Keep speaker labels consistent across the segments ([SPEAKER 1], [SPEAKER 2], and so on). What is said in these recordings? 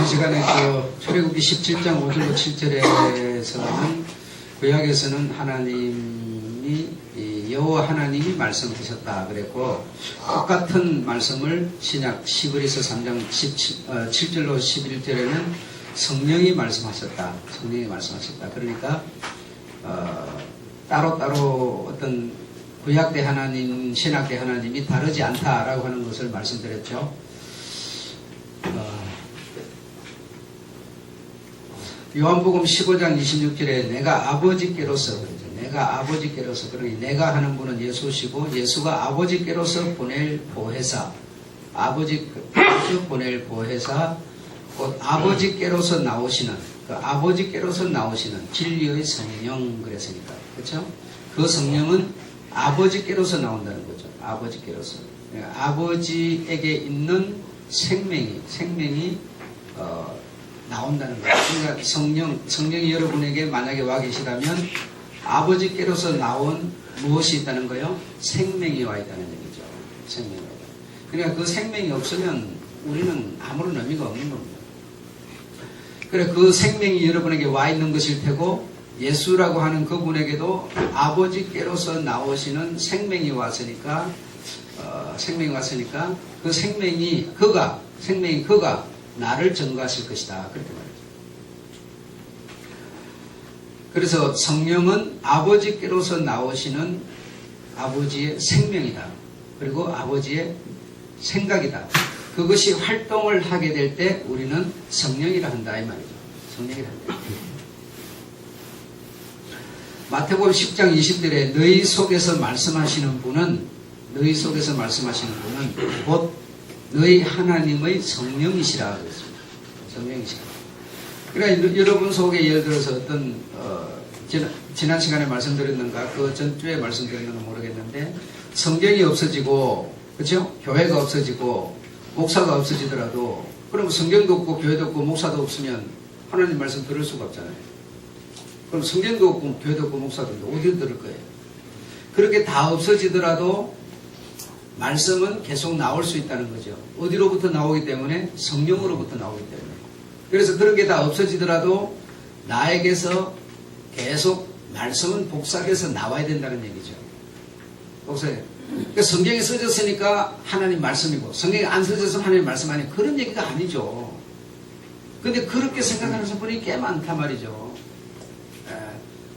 [SPEAKER 1] 시간에 출애굽기 17장 5절로 7절에서는 구약에서는 하나님이 여호와 하나님이 말씀하셨다 그랬고, 똑같은 말씀을 신약 히브리서 3장 7절로 11절에는 성령이 말씀하셨다. 성령이 말씀하셨다. 그러니까 따로따로 어떤 구약 대 하나님, 신약 대 하나님이 다르지 않다라고 하는 것을 말씀드렸죠. 요한복음 15장 26절에 내가 아버지께로서, 내가 아버지께로서, 그러니 내가 하는 분은 예수시고 예수가 아버지께로서 보낼 보혜사, 아버지께로서 보낼 보혜사, 곧 아버지께로서 나오시는, 그 아버지께로서 나오시는 진리의 성령 그랬으니까, 그렇죠? 그 성령은 아버지께로서 나온다는 거죠. 아버지께로서. 아버지에게 있는 생명이 나온다는 거예요. 그러니까 성령이 여러분에게 만약에 와 계시다면 아버지께로서 나온 무엇이 있다는 거예요? 생명이 와 있다는 얘기죠. 생명이 와 있다. 그러니까 그 생명이 없으면 우리는 아무런 의미가 없는 겁니다. 그래, 그 생명이 여러분에게 와 있는 것일 테고, 예수라고 하는 그분에게도 아버지께로서 나오시는 생명이 왔으니까, 그 생명이 그가 나를 증거하실 것이다. 그렇게 말이죠. 그래서 성령은 아버지께로서 나오시는 아버지의 생명이다. 그리고 아버지의 생각이다. 그것이 활동을 하게 될 때 우리는 성령이라 한다 이 말이죠. 성령이라 한다. 마태복음 10장 20절에 너희 속에서 말씀하시는 분은 곧 너희 하나님의 성령이시라 그랬습니다. 성령이시라. 그러니까 여러분 속에 예를 들어서 어떤 지난 시간에 말씀드렸는가 그 전주에 말씀드렸는가 모르겠는데, 성경이 없어지고, 그렇죠? 교회가 없어지고 목사가 없어지더라도, 그럼 성경도 없고 교회도 없고 목사도 없으면 하나님 말씀 들을 수가 없잖아요. 그럼 성경도 없고 교회도 없고 목사도 없고 어디로 들을 거예요? 그렇게 다 없어지더라도 말씀은 계속 나올 수 있다는 거죠. 어디로부터 나오기 때문에? 성령으로부터 나오기 때문에. 그래서 그런 게 다 없어지더라도 나에게서 계속 말씀은 복사돼서 나와야 된다는 얘기죠. 복사해. 그러니까 성경이 써졌으니까 하나님 말씀이고, 성경이 안 써져서 하나님 말씀 아니에요. 그런 얘기가 아니죠. 근데 그렇게 생각하는 사람이 꽤 많단 말이죠.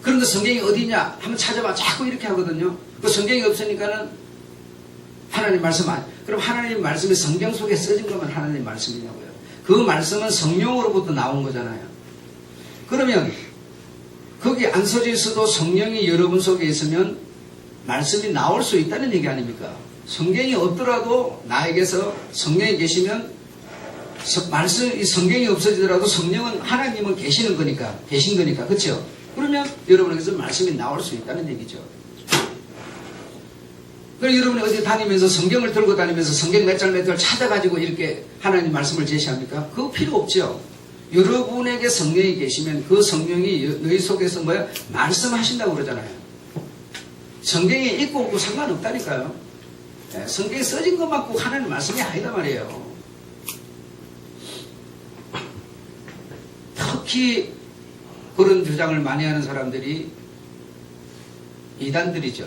[SPEAKER 1] 그런데 성경이 어디냐? 한번 찾아봐. 자꾸 이렇게 하거든요. 그 성경이 없으니까는 하나님 말씀 아니. 그럼 하나님 말씀이 성경 속에 써진 거면 하나님 말씀이냐고요. 그 말씀은 성령으로부터 나온 거잖아요. 그러면 거기 안 써져 있어도 성령이 여러분 속에 있으면 말씀이 나올 수 있다는 얘기 아닙니까? 성경이 없더라도 나에게서 성령이 계시면 성경이 없어지더라도 성령은 하나님은 계신 거니까, 그렇죠? 그러면 여러분에게서 말씀이 나올 수 있다는 얘기죠. 그럼 여러분이 어디 다니면서 성경을 들고 다니면서 성경 몇 절 찾아가지고 이렇게 하나님 말씀을 제시합니까? 그거 필요 없죠. 여러분에게 성령이 계시면 그 성령이 너희 속에서 뭐야? 말씀하신다고 그러잖아요. 성경에 있고 없고 상관없다니까요. 성경에 써진 것만 꼭 하나님 말씀이 아니다 말이에요. 특히 그런 주장을 많이 하는 사람들이 이단들이죠.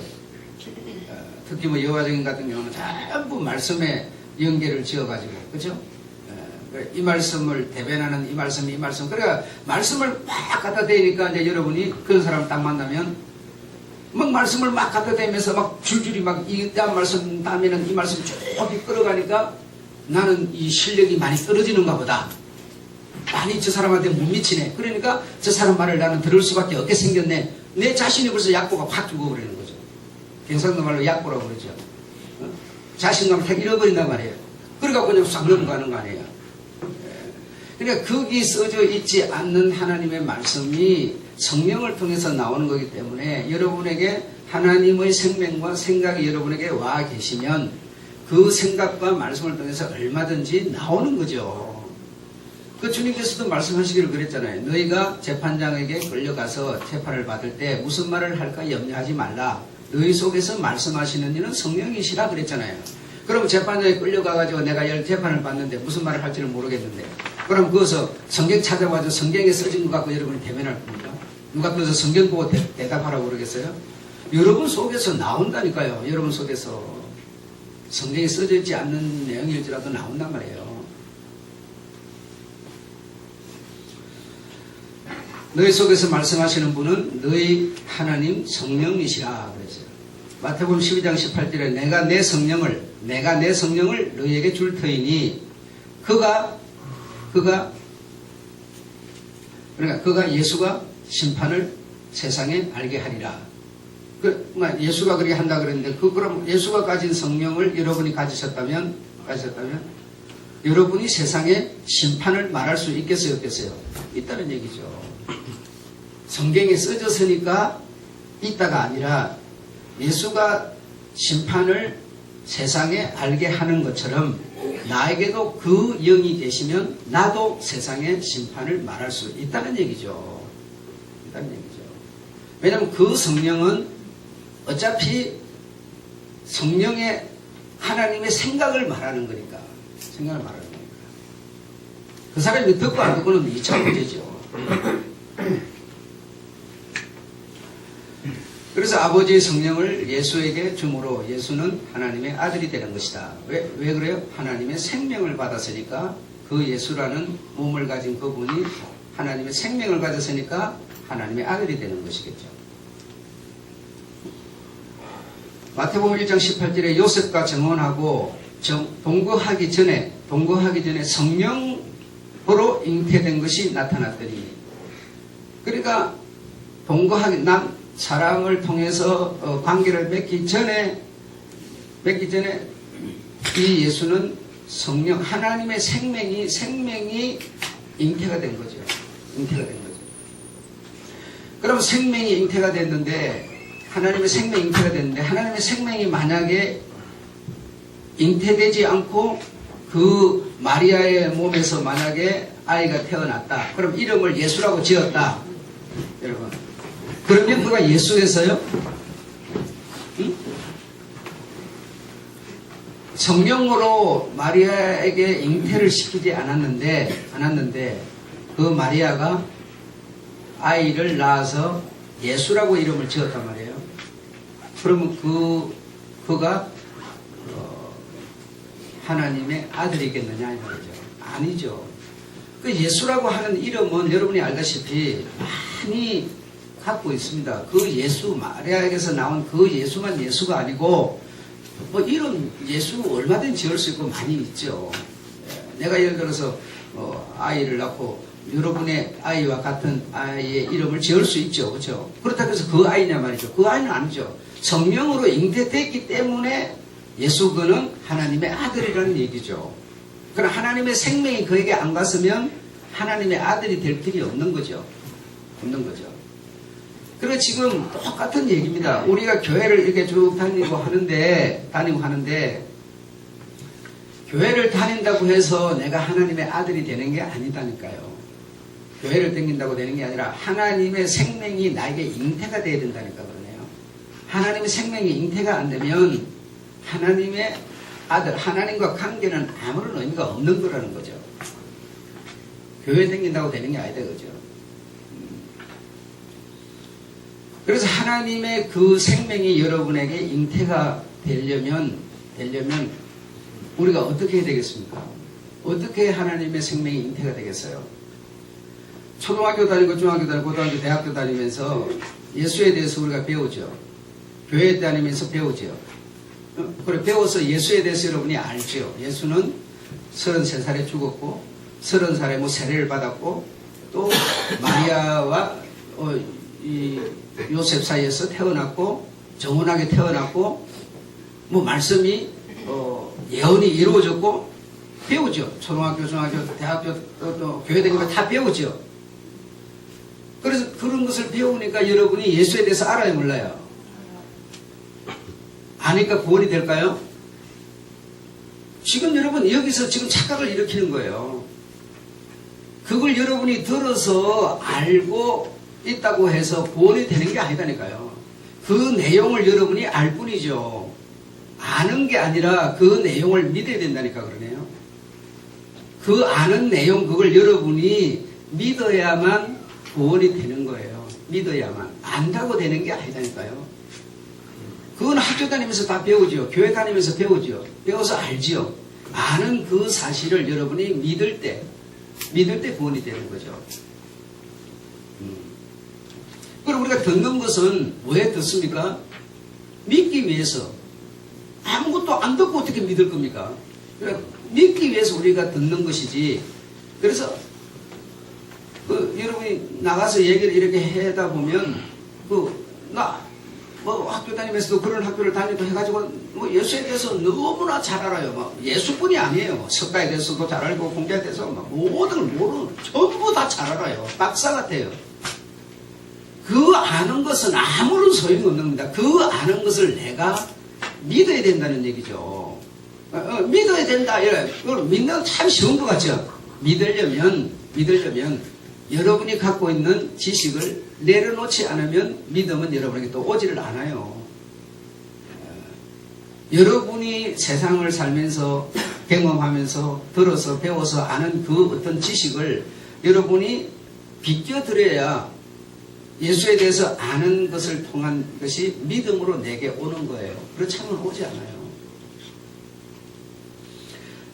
[SPEAKER 1] 특히 뭐 여호와증인 같은 경우는 전부 말씀에 연계를 지어가지고, 그렇죠? 이 말씀을 대변하는 이 말씀. 그러니까 말씀을 막 갖다 대니까 이제 여러분이 그런 사람을 딱 만나면 막 말씀을 막 갖다 대면서 막 줄줄이 막 이 말씀 다음에는 이 말씀 쭉 끌어가니까 나는 이 실력이 많이 떨어지는가 보다. 많이 저 사람한테 못 미치네. 그러니까 저 사람 말을 나는 들을 수밖에 없게 생겼네. 내 자신이 벌써 약보가 확 죽어버리는 거죠. 경상도 말로 약보라고 그러죠. 자신감을 다 잃어버린단 말이에요. 그러니까 그냥 싹 넘어가는 거 아니에요. 그러니까 거기 써져 있지 않는 하나님의 말씀이 성령을 통해서 나오는 거기 때문에 여러분에게 하나님의 생명과 생각이 여러분에게 와 계시면 그 생각과 말씀을 통해서 얼마든지 나오는 거죠. 그 주님께서도 말씀하시기를 그랬잖아요. 너희가 재판장에게 끌려가서 재판을 받을 때 무슨 말을 할까 염려하지 말라. 너희 속에서 말씀하시는 이는 성령이시라 그랬잖아요. 그럼 재판장에 끌려가가지고 내가 재판을 받는데 무슨 말을 할지를 모르겠는데 그럼 그것을 성경 찾아봐서 성경에 써진 것 갖고 여러분이 대면할 겁니까? 누가 그래서 성경 보고 대답하라고 그러겠어요? 여러분 속에서 나온다니까요. 여러분 속에서 성경에 써져 있지 않는 내용일지라도 나온단 말이에요. 너희 속에서 말씀하시는 분은 너희 하나님 성령이시라 그랬어요. 마태복음 12장 18절에 내가 내 성령을 너희에게 줄 터이니 그가 예수가 심판을 세상에 알게 하리라. 예수가 그렇게 한다 그랬는데 그럼 예수가 가진 성령을 여러분이 가지셨다면 여러분이 세상에 심판을 말할 수 있겠어요, 없겠어요? 있다는 얘기죠. 성경에 써졌으니까 있다가 아니라 예수가 심판을 세상에 알게 하는 것처럼 나에게도 그 영이 계시면 나도 세상에 심판을 말할 수 있다는 얘기죠. 왜냐하면 그 성령은 어차피 성령의 하나님의 생각을 말하는 거니까. 그 사람이 듣고 안 듣고는 2차 문제죠. 그래서 아버지의 성령을 예수에게 주므로 예수는 하나님의 아들이 되는 것이다. 왜 그래요? 하나님의 생명을 받았으니까 그 예수라는 몸을 가진 그분이 하나님의 생명을 가졌으니까 하나님의 아들이 되는 것이겠죠. 마태복음 1장 18절에 요셉과 정혼하고 동거하기 전에 성령으로 잉태된 것이 나타났더니 그러니까 사랑을 통해서 관계를 맺기 전에 이 예수는 성령 하나님의 생명이 잉태가 된 거죠. 그럼 생명이 잉태가 됐는데 하나님의 생명이 잉태가 됐는데 하나님의 생명이 만약에 잉태되지 않고 그 마리아의 몸에서 만약에 아이가 태어났다. 그럼 이름을 예수라고 지었다. 여러분. 그러면 그가 예수에서요? 응? 성령으로 마리아에게 잉태를 시키지 않았는데 그 마리아가 아이를 낳아서 예수라고 이름을 지었단 말이에요. 그러면 그가 하나님의 아들이겠느냐 이 말이죠. 아니죠. 그 예수라고 하는 이름은 여러분이 알다시피 많이 갖고 있습니다. 그 예수 마리아에게서 나온 그 예수만 예수가 아니고 뭐 이런 예수 얼마든지 지을 수 있고 많이 있죠. 내가 예를 들어서 아이를 낳고 여러분의 아이와 같은 아이의 이름을 지을 수 있죠. 그렇죠? 그렇다고 해서 그 아이냐 말이죠. 그 아이는 아니죠. 성령으로 잉태됐기 때문에 예수 그는 하나님의 아들이라는 얘기죠. 그럼 하나님의 생명이 그에게 안 갔으면 하나님의 아들이 될 길이 없는 거죠. 그리고 지금 똑같은 얘기입니다. 우리가 교회를 이렇게 쭉 다니고 하는데 교회를 다닌다고 해서 내가 하나님의 아들이 되는 게 아니다니까요. 교회를 다닌다고 되는 게 아니라 하나님의 생명이 나에게 잉태가 돼야 된다니까 그러네요. 하나님의 생명이 잉태가 안 되면 하나님의 아들, 하나님과 관계는 아무런 의미가 없는 거라는 거죠. 교회 다닌다고 되는 게 아니다 그죠. 그래서 하나님의 그 생명이 여러분에게 잉태가 되려면 우리가 어떻게 해야 되겠습니까? 어떻게 하나님의 생명이 잉태가 되겠어요? 초등학교 다니고 중학교 다니고 고등학교 대학교 다니면서 예수에 대해서 우리가 배우죠. 교회 다니면서 배우죠. 그래 배워서 예수에 대해서 여러분이 알죠. 예수는 33살에 죽었고 30살에 세례를 받았고 또 마리아와 이 요셉 사이에서 태어났고 정혼하게 태어났고 말씀이 예언이 이루어졌고 배우죠. 초등학교, 중학교, 대학교 또 교회 다니고 다 배우죠. 그래서 그런 것을 배우니까 여러분이 예수에 대해서 알아요, 몰라요? 아니까 구원이 될까요? 지금 여러분 여기서 지금 착각을 일으키는 거예요. 그걸 여러분이 들어서 알고 있다고 해서 구원이 되는 게 아니다니까요. 그 내용을 여러분이 알 뿐이죠. 아는 게 아니라 그 내용을 믿어야 된다니까 그러네요. 그 아는 내용 그걸 여러분이 믿어야만 구원이 되는 거예요. 믿어야만. 안다고 되는 게 아니다니까요. 그건 학교 다니면서 다 배우죠. 교회 다니면서 배우죠. 배워서 알지요. 아는 그 사실을 여러분이 믿을 때 구원이 되는 거죠. 그럼 우리가 듣는 것은 왜 듣습니까? 믿기 위해서. 아무것도 안 듣고 어떻게 믿을 겁니까? 그러니까 믿기 위해서 우리가 듣는 것이지. 그래서 여러분이 나가서 얘기를 이렇게 하다 보면 학교 다니면서도 그런 학교를 다니고 해가지고 예수에 대해서 너무나 잘 알아요. 예수뿐이 아니에요. 석가에 대해서도 잘 알고 공자에 대해서 모든 걸 모르는 전부 다 잘 알아요. 박사 같아요. 그 아는 것은 아무런 소용없는 겁니다. 그 아는 것을 내가 믿어야 된다는 얘기죠. 믿어야 된다. 이걸 믿는 건 참 쉬운 것 같죠. 믿으려면 여러분이 갖고 있는 지식을 내려놓지 않으면 믿음은 여러분에게 또 오지를 않아요. 여러분이 세상을 살면서 경험하면서 들어서 배워서 아는 그 어떤 지식을 여러분이 비껴드려야 예수에 대해서 아는 것을 통한 것이 믿음으로 내게 오는 거예요. 그렇지 않으면 오지 않아요.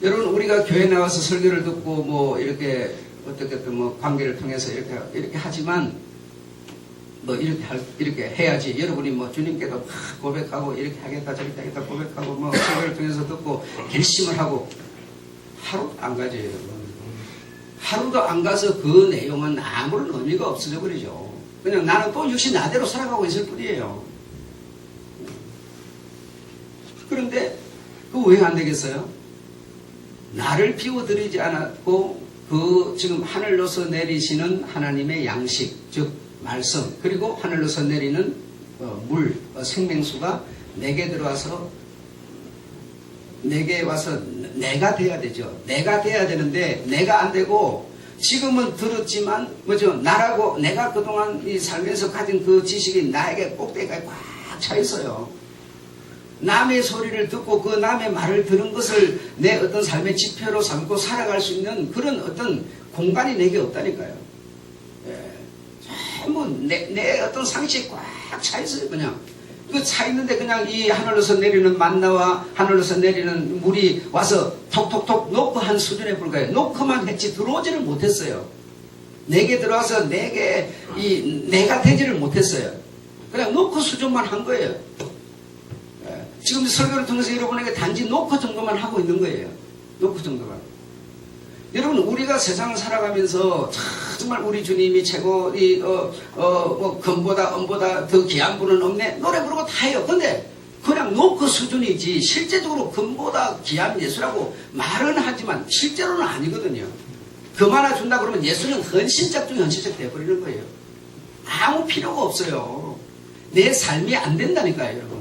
[SPEAKER 1] 여러분, 우리가 교회 나와서 설교를 듣고 이렇게 어떻게든 관계를 통해서 이렇게 하지만 이렇게 해야지. 여러분이 주님께도 고백하고 이렇게 하겠다 저렇게 하겠다 고백하고 설교를 통해서 듣고 결심을 하고 하루도 안 가죠, 여러분. 하루도 안 가서 그 내용은 아무런 의미가 없어져 버리죠. 그냥 나는 또 역시 나대로 살아가고 있을 뿐이에요. 그런데 왜 안 되겠어요? 나를 비워드리지 않았고 지금 하늘로서 내리시는 하나님의 양식, 즉 말씀, 그리고 하늘로서 내리는 물, 생명수가 내게 들어와서 내게 와서 내가 돼야 되죠. 내가 돼야 되는데 내가 안 되고 지금은 들었지만 나라고 내가 그동안 살면서 가진 그 지식이 나에게 꼭대기에 꽉 차 있어요. 남의 소리를 듣고 그 남의 말을 들은 것을 내 어떤 삶의 지표로 삼고 살아갈 수 있는 그런 어떤 공간이 내게 없다니까요. 전부 내 어떤 상식이 꽉 차 있어요. 그냥 그 차 있는데 그냥 이 하늘로서 내리는 만나와 하늘로서 내리는 물이 와서 톡톡톡 놓고 한 수준에 불과해요. 놓고만 했지 들어오지를 못했어요. 내게 들어와서 내가 되지를 못했어요. 그냥 놓고 수준만 한 거예요. 지금 설교를 통해서 여러분에게 단지 놓고 정도만 하고 있는 거예요. 놓고 정도만. 여러분, 우리가 세상을 살아가면서 정말 우리 주님이 최고, 금보다 은보다 더 귀한 분은 없네. 노래 부르고 다 해요. 근데 그냥 놓고 수준이지 실제적으로 금보다 귀한 예수라고 말은 하지만 실제로는 아니거든요. 금 하나 준다 그러면 예수는 헌신적 중 헌신적 되어버리는 거예요. 아무 필요가 없어요. 내 삶이 안 된다니까요, 여러분.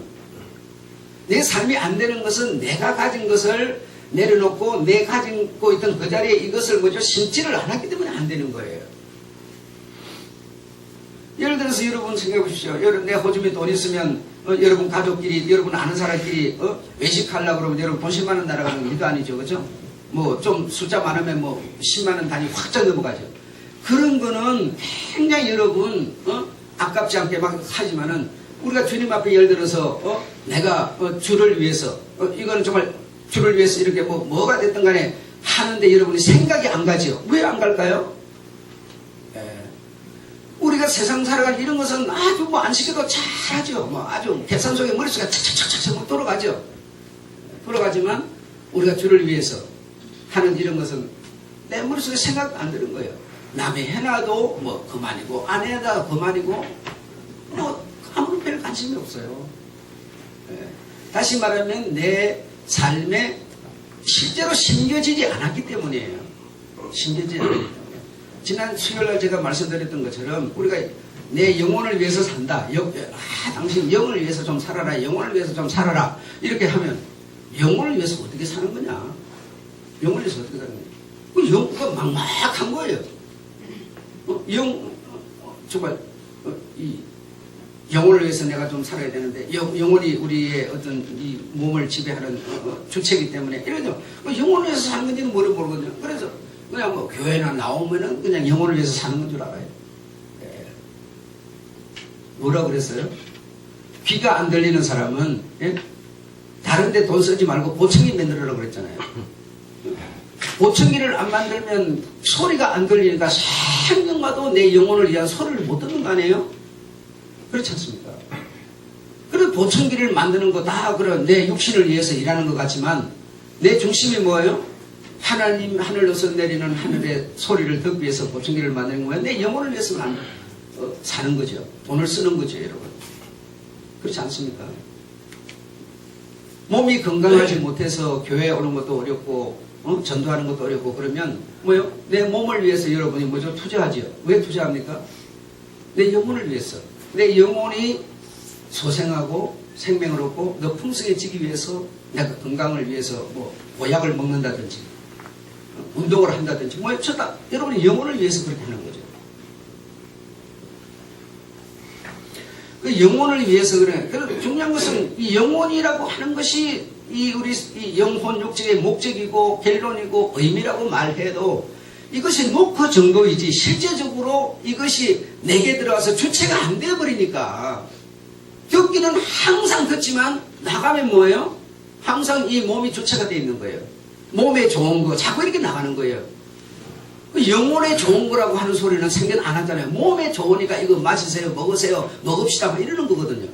[SPEAKER 1] 내 삶이 안 되는 것은 내가 가진 것을 내려놓고 내 가지고 있던 그 자리에 이것을 심지를 않았기 때문에 안 되는 거예요. 예를 들어서 여러분 생각해 보십시오. 내 호주머니 돈 있으면 여러분 가족끼리 여러분 아는 사람끼리 외식하려고 그러면 여러분 돈 10만 원 날아가는 일도 아니죠. 그죠? 좀 숫자 많으면 10만 원 단위 확정 넘어가죠. 그런 거는 굉장히 여러분 아깝지 않게 막 하지만은 우리가 주님 앞에 예를 들어서 내가 주를 위해서 이거는 정말 주를 위해서 이렇게 뭐가 됐든 간에 하는데 여러분이 생각이 안 가죠. 왜 안 갈까요? 우리가 세상 살아가는 이런 것은 아주 안 시켜도 잘하죠. 아주 계산 속에 머릿속에 착착착착 돌아가죠. 돌아가지만 우리가 주를 위해서 하는 이런 것은 내 머릿속에 생각도 안 드는 거예요. 남이 해놔도 그만이고 안 해놔도 그만이고 아무런 별 관심이 없어요. 다시 말하면 내 삶에 실제로 심겨지지 않았기 때문이에요. 심겨지지 않았기 때문에. 지난 수요일날 제가 말씀드렸던 것처럼 우리가 내 영혼을 위해서 산다. 당신 영혼을 위해서 좀 살아라. 영혼을 위해서 좀 살아라. 이렇게 하면 영혼을 위해서 어떻게 사는 거냐? 영혼을 위해서 어떻게 사는 거냐? 그 영혼가 막막한 거예요. 정말 영혼을 위해서 내가 좀 살아야 되는데 영혼이 우리의 어떤 이 몸을 지배하는 주체이기 때문에 이러죠. 영혼을 위해서 사는 건지는 모르거든요. 그래서 그냥 뭐 교회나 나오면은 그냥 영혼을 위해서 사는 건 줄 알아요. 예. 뭐라 그랬어요? 귀가 안 들리는 사람은, 예? 다른 데 돈 쓰지 말고 보청기 만들으라고 그랬잖아요. 보청기를 안 만들면 소리가 안 들리니까 생명마도 내 영혼을 위한 소리를 못 듣는 거 아니에요? 그렇지 않습니까? 그래서 보청기를 만드는 거 다 그런 내 육신을 위해서 일하는 것 같지만 내 중심이 뭐예요? 하나님 하늘로서 내리는 하늘의 소리를 듣기 위해서 보청기를 만드는 거예요. 내 영혼을 위해서 사는 거죠. 돈을 쓰는 거죠, 여러분. 그렇지 않습니까? 몸이 건강하지 못해서 교회에 오는 것도 어렵고 전도하는 것도 어렵고 그러면 뭐요? 내 몸을 위해서 여러분이 뭐죠? 투자하죠. 왜 투자합니까? 내 영혼을 위해서. 내 영혼이 소생하고 생명을 얻고 더 풍성해지기 위해서 내가 건강을 위해서 뭐 보약을 먹는다든지 운동을 한다든지 뭐 저다 여러분이 영혼을 위해서 그렇게 하는 거죠. 그 영혼을 위해서 그래. 그래서 중요한 것은 이 영혼이라고 하는 것이 우리 영혼 육적의 목적이고 결론이고 의미라고 말해도 이것이 노크 정도이지 실제적으로 이것이 내게 들어와서 주체가 안 되어버리니까 듣기는 항상 듣지만 나가면 뭐예요? 항상 이 몸이 주체가 되어 있는 거예요. 몸에 좋은 거 자꾸 이렇게 나가는 거예요. 영혼에 좋은 거라고 하는 소리는 생각 안 하잖아요. 몸에 좋으니까 이거 마시세요, 먹으세요, 먹읍시다 뭐 이러는 거거든요.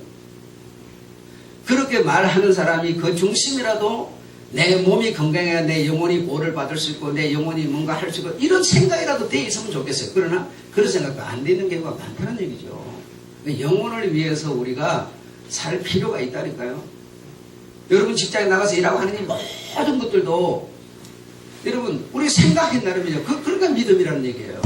[SPEAKER 1] 그렇게 말하는 사람이 그 중심이라도 내 몸이 건강해야 내 영혼이 보호를 받을 수 있고 내 영혼이 뭔가 할 수 있고 이런 생각이라도 돼 있으면 좋겠어요. 그러나 그런 생각도 안 되는 경우가 많다는 얘기죠. 영혼을 위해서 우리가 살 필요가 있다니까요. 여러분 직장에 나가서 일하고 하는 이 모든 것들도 여러분 우리 생각의 나름이죠. 그러니까 믿음이라는 얘기예요.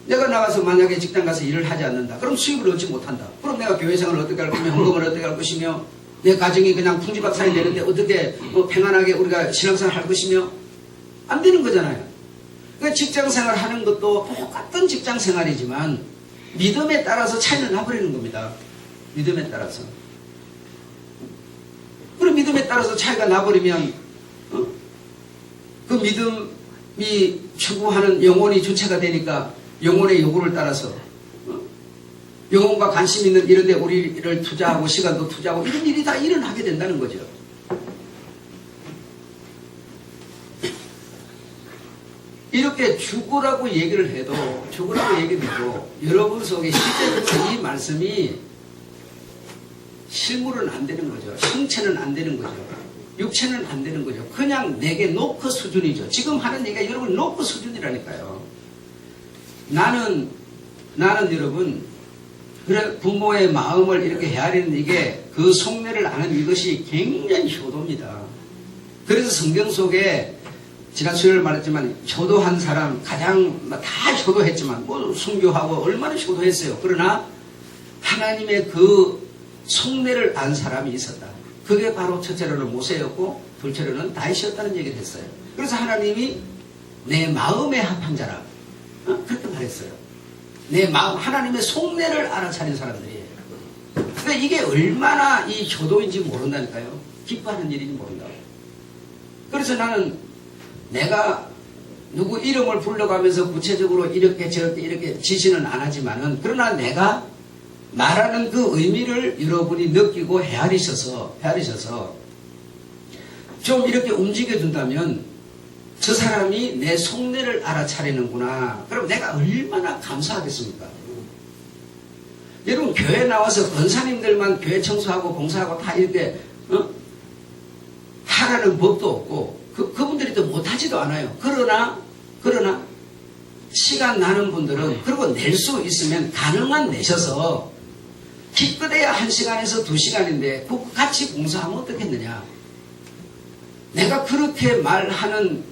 [SPEAKER 1] 내가 나가서 만약에 직장 가서 일을 하지 않는다. 그럼 수입을 얻지 못한다. 그럼 내가 교회 생활을 어떻게 할 것이며 헌금을 어떻게 할 것이며 내 가정이 그냥 풍지박산이 되는데 어떻게 평안하게 우리가 신앙생활 할 것이며 안 되는 거잖아요. 그러니까 직장생활 하는 것도 똑같은 직장생활이지만 믿음에 따라서 차이는 나버리는 겁니다. 믿음에 따라서. 그럼 믿음에 따라서 차이가 나버리면 그 믿음이 추구하는 영혼이 주체가 되니까 영혼의 요구를 따라서 영혼과 관심 있는 이런 데 우리를 투자하고 시간도 투자하고 이런 일이 다 일어나게 된다는 거죠. 이렇게 죽으라고 얘기를 해도 여러분 속에 실제로 이 말씀이 실물은 안 되는 거죠. 형체는 안 되는 거죠. 육체는 안 되는 거죠. 그냥 내게 노크 수준이죠. 지금 하는 얘기가 여러분 노크 수준이라니까요. 나는 여러분 그래 부모의 마음을 이렇게 헤아리는 이게 그 속내를 아는 이것이 굉장히 효도입니다. 그래서 성경 속에 지난 수요일 말했지만 효도한 사람 가장 다 효도했지만 뭐 순교하고 얼마나 효도했어요. 그러나 하나님의 그 속내를 안 사람이 있었다. 그게 바로 첫째로는 모세였고 둘째로는 다윗이었다는 얘기를 했어요. 그래서 하나님이 내 마음에 합한 자라 그렇게 말했어요. 내 마음 하나님의 속내를 알아차린 사람들이에요. 근데 이게 얼마나 이 효도인지 모른다니까요. 기뻐하는 일인지 모른다고. 그래서 나는 내가 누구 이름을 불러가면서 구체적으로 이렇게 저렇게 이렇게 지시는 안 하지만은 그러나 내가 말하는 그 의미를 여러분이 느끼고 헤아리셔서 좀 이렇게 움직여준다면 저 사람이 내 속내를 알아차리는구나. 그럼 내가 얼마나 감사하겠습니까? 여러분 교회 나와서 권사님들만 교회 청소하고 봉사하고 다 이렇게 하라는 법도 없고 그분들이 또 못하지도 않아요. 그러나 시간 나는 분들은 그리고 낼 수 있으면 가능한 내셔서 기껏해야 1시간에서 2시간인데 같이 봉사하면 어떻겠느냐. 내가 그렇게 말하는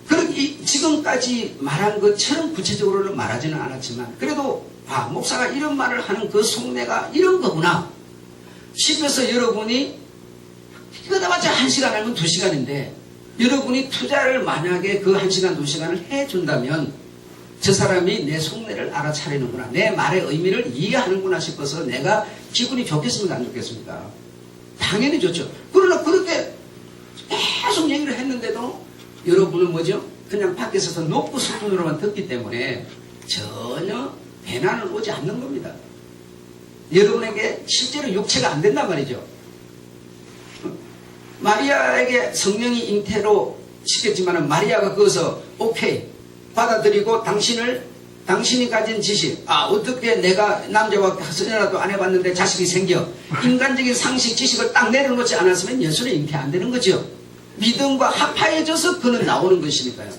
[SPEAKER 1] 그렇게 지금까지 말한 것처럼 구체적으로는 말하지는 않았지만 그래도 목사가 이런 말을 하는 그 속내가 이런 거구나 싶어서 여러분이 그러다마자 1시간 아니면 2시간인데 여러분이 투자를 만약에 그 1시간 2시간을 해준다면 저 사람이 내 속내를 알아차리는구나 내 말의 의미를 이해하는구나 싶어서 내가 기분이 좋겠습니까 안 좋겠습니까? 당연히 좋죠. 그러나 그렇게 계속 얘기를 했는데도 여러분은 뭐죠? 그냥 밖에 서서 높고 수준으로만 듣기 때문에 전혀 배난은 오지 않는 겁니다. 여러분에게 실제로 육체가 안 된단 말이죠. 마리아에게 성령이 잉태로 시켰지만 마리아가 그것을 오케이 받아들이고 당신이 가진 지식, 어떻게 내가 남자와 선연화도 안 해봤는데 자식이 생겨, 인간적인 상식 지식을 딱 내려놓지 않았으면 예수는 잉태 안 되는 거죠. 믿음과 합하여져서 그는 나오는 것이니까요.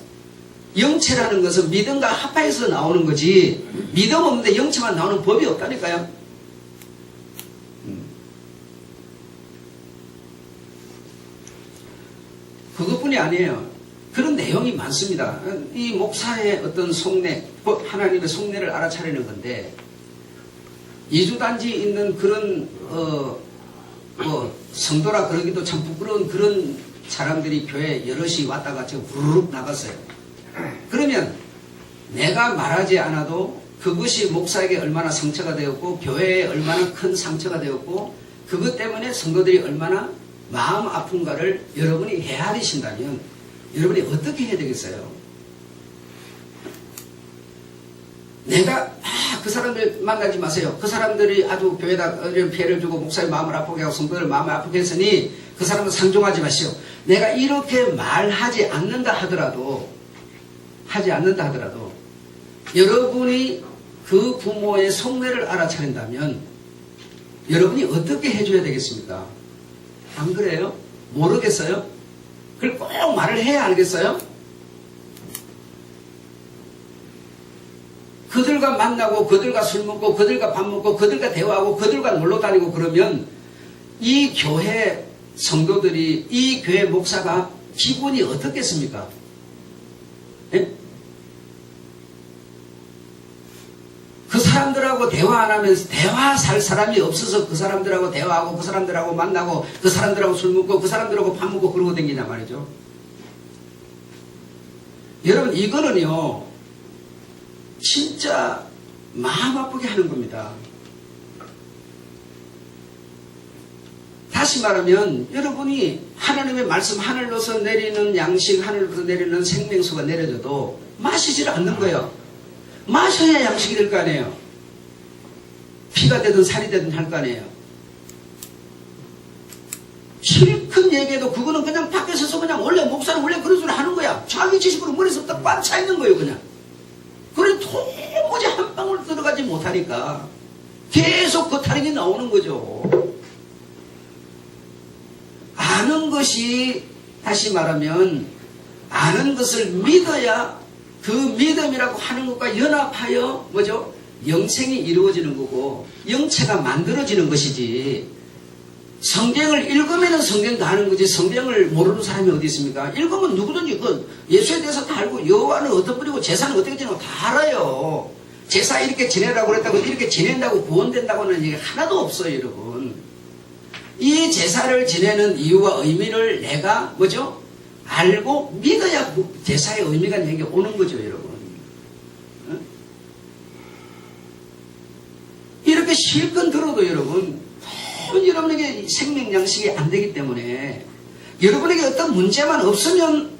[SPEAKER 1] 영체라는 것은 믿음과 합하여서 나오는 거지, 믿음 없는데 영체만 나오는 법이 없다니까요. 그것뿐이 아니에요. 그런 내용이 많습니다. 이 목사의 어떤 속내, 하나님의 속내를 알아차리는 건데, 이주단지 있는 그런 성도라 그러기도 참 부끄러운 그런 사람들이 교회에 여럿이 왔다가 지금 후루룩 나갔어요. 그러면 내가 말하지 않아도 그것이 목사에게 얼마나 상처가 되었고 교회에 얼마나 큰 상처가 되었고 그것 때문에 성도들이 얼마나 마음 아픈가를 여러분이 헤아리신다면 여러분이 어떻게 해야 되겠어요? 내가 그 사람들 만나지 마세요. 그 사람들이 아주 교회에다 피해를 주고 목사의 마음을 아프게 하고 성도들 마음을 아프게 했으니 그 사람은 상종하지 마시오. 내가 이렇게 말하지 않는다 하더라도 여러분이 그 부모의 속내를 알아차린다면 여러분이 어떻게 해줘야 되겠습니까? 안 그래요? 모르겠어요? 그걸 꼭 말을 해야 알겠어요? 그들과 만나고 그들과 술 먹고 그들과 밥 먹고 그들과 대화하고 그들과 놀러 다니고 그러면 이 교회 성도들이 이 교회 목사가 기분이 어떻겠습니까? 예? 그 사람들하고 대화 안 하면서 대화할 사람이 없어서 그 사람들하고 대화하고 그 사람들하고 만나고 그 사람들하고 술 먹고 그 사람들하고 밥 먹고 그러고 다니냐 말이죠. 여러분 이거는요 진짜 마음 아프게 하는 겁니다. 다시 말하면 여러분이 하나님의 말씀 하늘로서 내리는 양식 하늘로서 내리는 생명수가 내려져도 마시질 않는 거예요. 마셔야 양식이 될 거 아니에요. 피가 되든 살이 되든 할 거 아니에요. 실컷 얘기해도 그거는 그냥 밖에 서서 그냥 원래 목사는 원래 그런 소리 하는 거야. 자기 지식으로 머릿속에 딱 꽉 차 있는 거예요 그냥. 그래 도무지 한 방울 들어가지 못하니까 계속 그 타령이 나오는 거죠. 아는 것이 다시 말하면 아는 것을 믿어야 그 믿음이라고 하는 것과 연합하여 뭐죠? 영생이 이루어지는 거고 영체가 만들어지는 것이지 성경을 읽으면 성경 다 아는 거지 성경을 모르는 사람이 어디 있습니까? 읽으면 누구든지 그 예수에 대해서 다 알고 여호와는 어떤 분이고 제사는 어떻게 지내고 다 알아요. 제사 이렇게 지내라고 그랬다고 이렇게 지낸다고 구원된다고는 얘기 하나도 없어요 여러분. 이 제사를 지내는 이유와 의미를 내가 뭐죠? 알고 믿어야 제사의 의미가 내게 오는 거죠 여러분. 어? 이렇게 실컷 들어도 여러분 여러분에게 생명 양식이 안 되기 때문에 여러분에게 어떤 문제만 없으면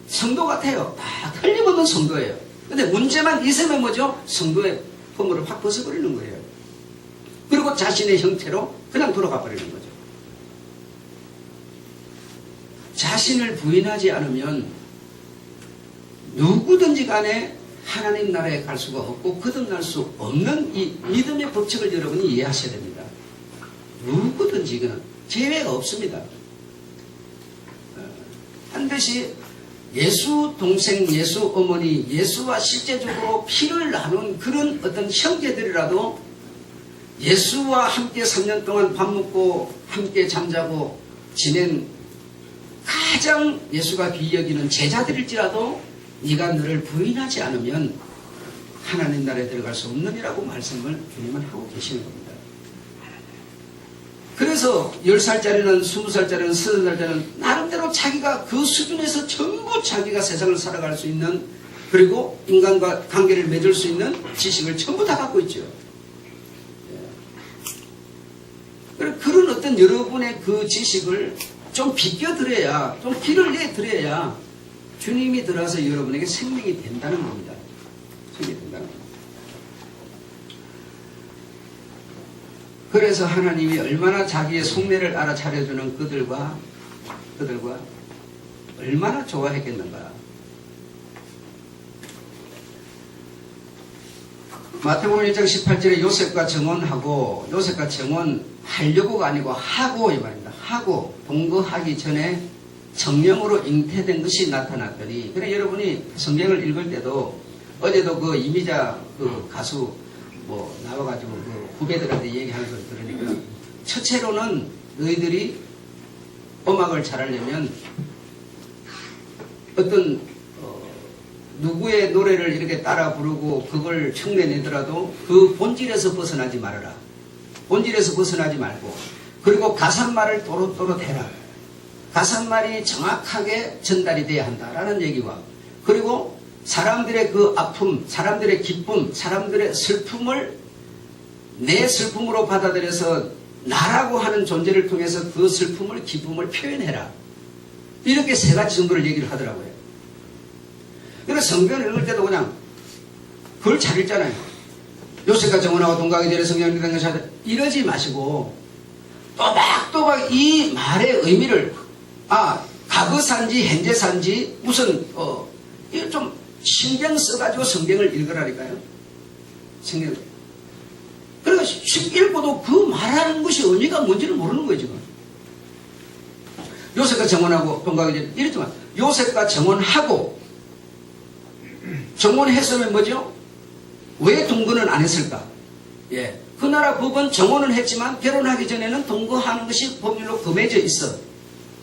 [SPEAKER 1] 성도 같아요. 다 틀림없는 성도예요. 근데 문제만 있으면 뭐죠? 성도의 폼을 확 벗어버리는 거예요. 그리고 자신의 형태로 그냥 돌아가 버리는 거죠. 자신을 부인하지 않으면 누구든지 간에 하나님 나라에 갈 수가 없고 거듭날 수 없는 이 믿음의 법칙을 여러분이 이해하셔야 됩니다. 누구든지 이거는 제외가 없습니다. 반드시 예수 동생, 예수 어머니, 예수와 실제적으로 피를 나눈 그런 어떤 형제들이라도 예수와 함께 3년 동안 밥 먹고 함께 잠자고 지낸 가장 예수가 귀히 여기는 제자들일지라도 네가 너를 부인하지 않으면 하나님 나라에 들어갈 수 없느니라고 말씀을 주님은 하고 계시는 겁니다. 그래서 10살짜리는 20살짜리는 30살짜리는 나름대로 자기가 그 수준에서 전부 자기가 세상을 살아갈 수 있는 그리고 인간과 관계를 맺을 수 있는 지식을 전부 다 갖고 있죠. 그런 어떤 여러분의 그 지식을 좀 비껴드려야 좀 길을 내드려야 주님이 들어와서 여러분에게 생명이 된다는 겁니다. 생명이 된다는 겁니다. 그래서 하나님이 얼마나 자기의 속내를 알아차려주는 그들과 얼마나 좋아했겠는가. 마태복음 1장 18절에 요셉과 정원하려고가 아니고 하고 이 말입니다. 하고 동거하기 전에 성령으로 잉태된 것이 나타났더니. 그래 여러분이 성경을 읽을 때도 어제도 그 이미자 그 가수 나와가지고 그 후배들한테 얘기하는 걸 들으니까 첫째로는 너희들이 음악을 잘하려면 어떤 누구의 노래를 이렇게 따라 부르고 그걸 흉내내더라도 그 본질에서 벗어나지 말아라. 본질에서 벗어나지 말고, 그리고 가사말을 또렷또렷 해라. 가사말이 정확하게 전달이 돼야 한다라는 얘기와, 그리고 사람들의 그 아픔, 사람들의 기쁨, 사람들의 슬픔을 내 슬픔으로 받아들여서 나라고 하는 존재를 통해서 그 슬픔을, 기쁨을 표현해라. 이렇게 세 가지 정도를 얘기를 하더라고요. 그래서 성경을 읽을 때도 그냥 그걸 잘 읽잖아요. 요셉과 정원하고 동거하기 전에 성령이 된 것이 이러지 마시고 또박또박 이 말의 의미를 과거산지 현재산지 무슨 이거 좀 신경 써가지고 성경을 읽으라니까요. 성경. 그러니까 읽고도 그 말하는 것이 의미가 뭔지를 모르는 거예요 지금. 요셉과 정원하고 동거하기 전에 이랬지만 요셉과 정원하고 정원했으면 뭐죠? 왜 동거는 안 했을까? 예. 그 나라 법은 정원은 했지만 결혼하기 전에는 동거하는 것이 법률로 금해져 있어.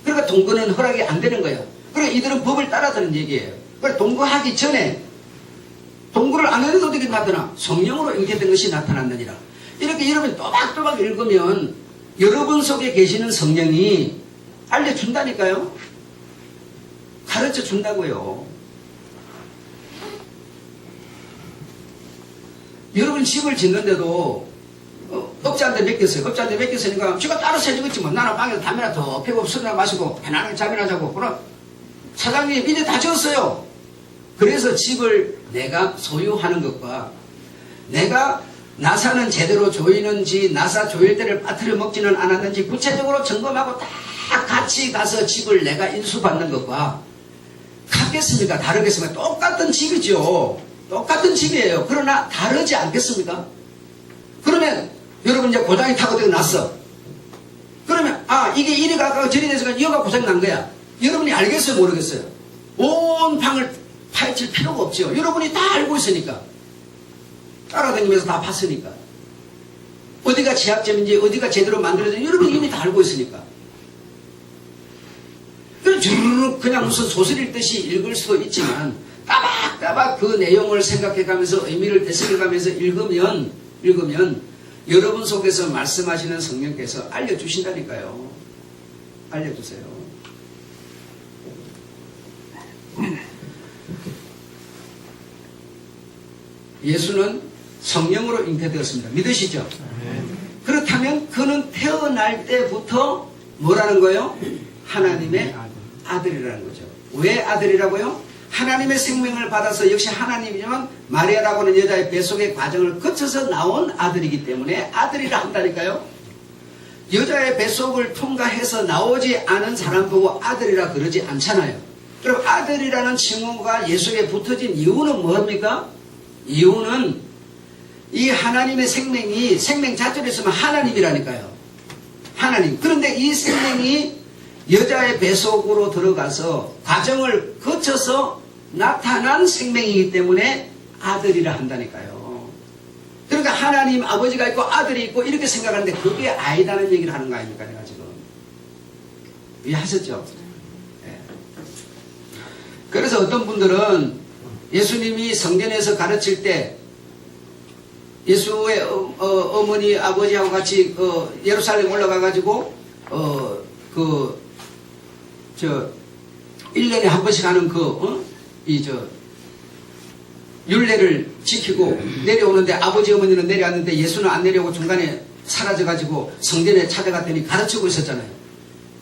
[SPEAKER 1] 그러니까 동거는 허락이 안 되는 거예요. 그러니까 이들은 법을 따라드는 얘기예요. 그러니까 동거하기 전에 동거를 안 해도 어떻게 나타나? 성령으로 잉태된 것이 나타났느니라. 이렇게 여러분 또박또박 읽으면 여러분 속에 계시는 성령이 알려준다니까요. 가르쳐 준다고요. 여러분 집을 짓는데도 업자한테 맡겼어요. 업자한테 맡겼으니까 지가 따라서 해주겠지 뭐. 나는 방에서 담배나 더 피고 술이나 마시고 편안하게 잠이나 자고. 그럼 사장님 이제 다 지었어요. 그래서 집을 내가 소유하는 것과 내가 나사는 제대로 조이는지 나사 조일 때를 빠뜨려 먹지는 않았는지 구체적으로 점검하고 다 같이 가서 집을 내가 인수받는 것과 같겠습니까? 다르겠습니까? 똑같은 집이죠. 똑같은 집이에요. 그러나 다르지 않겠습니까? 그러면 여러분 이제 고장이 타고 났어. 그러면 이게 이리 가고 저리 돼서 이거가 고장이 난 거야. 여러분이 알겠어요? 모르겠어요? 온 방을 파헤칠 필요가 없죠. 여러분이 다 알고 있으니까. 따라다니면서 다 봤으니까. 어디가 제약점인지 어디가 제대로 만들어졌는지 여러분이 이미 다 알고 있으니까. 그냥 무슨 소설 읽듯이 읽을 수도 있지만 따박따박 그 내용을 생각해가면서 의미를 되새겨가면서 읽으면 여러분 속에서 말씀하시는 성령께서 알려주신다니까요. 알려주세요. 예수는 성령으로 잉태되었습니다. 믿으시죠? 그렇다면 그는 태어날 때부터 뭐라는 거예요? 하나님의 아들이라는 거죠. 왜 아들이라고요? 하나님의 생명을 받아서 역시 하나님이지만 마리아라고 하는 여자의 뱃속의 과정을 거쳐서 나온 아들이기 때문에 아들이라 한다니까요. 여자의 뱃속을 통과해서 나오지 않은 사람 보고 아들이라 그러지 않잖아요. 그럼 아들이라는 칭호가 예수에게 붙어진 이유는 뭡니까? 이유는 이 하나님의 생명이 생명 자체로 있으면 하나님이라니까요. 하나님. 그런데 이 생명이 여자의 뱃속으로 들어가서 과정을 거쳐서 나타난 생명이기 때문에 아들이라 한다니까요. 그러니까 하나님 아버지가 있고 아들이 있고 이렇게 생각하는데 그게 아니다는 얘기를 하는 거 아닙니까? 내가 지금 이해하셨죠? 네. 그래서 어떤 분들은 예수님이 성전에서 가르칠 때 예수의 어머니 아버지하고 같이 예루살렘 올라가가지고 1년에 한 번씩 하는 율례를 지키고 내려오는데 아버지 어머니는 내려왔는데 예수는 안 내려오고 중간에 사라져가지고 성전에 찾아갔더니 가르치고 있었잖아요.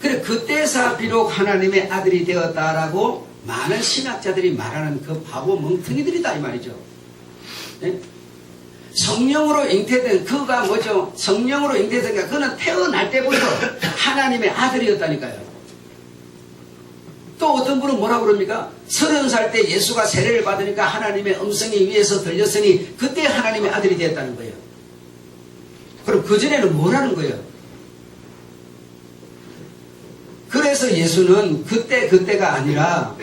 [SPEAKER 1] 그래 그때서 비록 하나님의 아들이 되었다라고 많은 신학자들이 말하는 그 바보 멍텅이들이다 이 말이죠. 네? 성령으로 잉태된 그가 뭐죠? 성령으로 잉태된 게 그는 태어날 때부터 하나님의 아들이었다니까요. 또 어떤 분은 뭐라고 그럽니까? 30살 때 예수가 세례를 받으니까 하나님의 음성이 위에서 들렸으니 그때 하나님의 아들이 되었다는 거예요. 그럼 그전에는 뭐라는 거예요? 그래서 예수는 그때가 아니라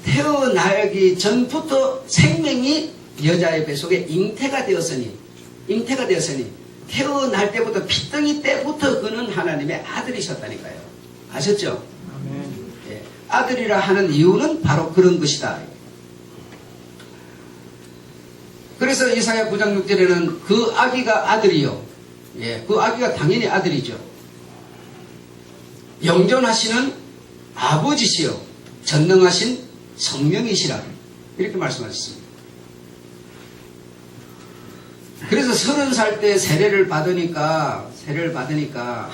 [SPEAKER 1] 태어나기 전부터 생명이 여자의 뱃속에 잉태가 되었으니 태어날 때부터 피덩이 때부터 그는 하나님의 아들이셨다니까요. 아셨죠?
[SPEAKER 2] 아멘.
[SPEAKER 1] 예, 아들이라 하는 이유는 바로 그런 것이다. 그래서 이사야 9장 6절에는 그 아기가 아들이요. 예, 그 아기가 당연히 아들이죠. 영존하시는 아버지시요 전능하신 성령이시라 이렇게 말씀하셨습니다. 그래서 30살 때 세례를 받으니까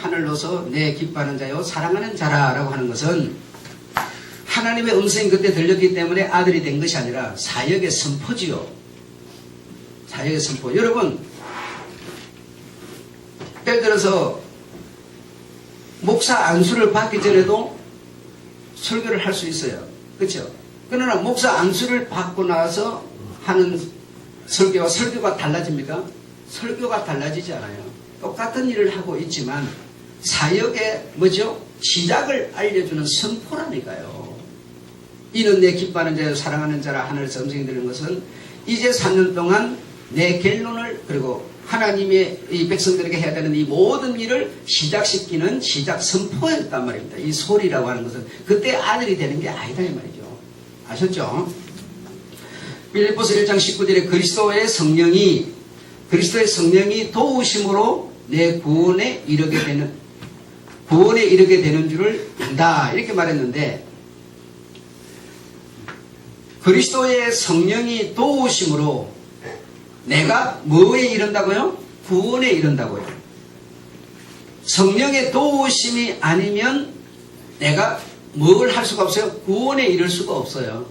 [SPEAKER 1] 하늘로서 내 기뻐하는 자요 사랑하는 자라라고 하는 것은 하나님의 음성이 그때 들렸기 때문에 아들이 된 것이 아니라 사역의 선포지요. 사역의 선포. 여러분 예를 들어서 목사 안수를 받기 전에도 설교를 할 수 있어요. 그렇죠? 그러나 목사 안수를 받고 나서 하는 설교가 달라집니까? 설교가 달라지지 않아요. 똑같은 일을 하고 있지만 사역의 뭐죠? 시작을 알려주는 선포라니까요. 이는 내 기뻐하는 자요 사랑하는 자라 하늘에서 음성이 들리는 것은 이제 3년 동안 내 결론을 그리고 하나님의 이 백성들에게 해야 되는 이 모든 일을 시작시키는 시작 선포였단 말입니다. 이 소리라고 하는 것은 그때 아들이 되는 게 아니다 이 말이죠. 아셨죠? 빌립보서 1장 19절에 그리스도의 성령이 도우심으로 내 구원에 이르게 되는 줄을 안다 이렇게 말했는데 그리스도의 성령이 도우심으로 내가 뭐에 이른다고요? 구원에 이른다고요. 성령의 도우심이 아니면 내가 뭘 할 수가 없어요? 구원에 이를 수가 없어요.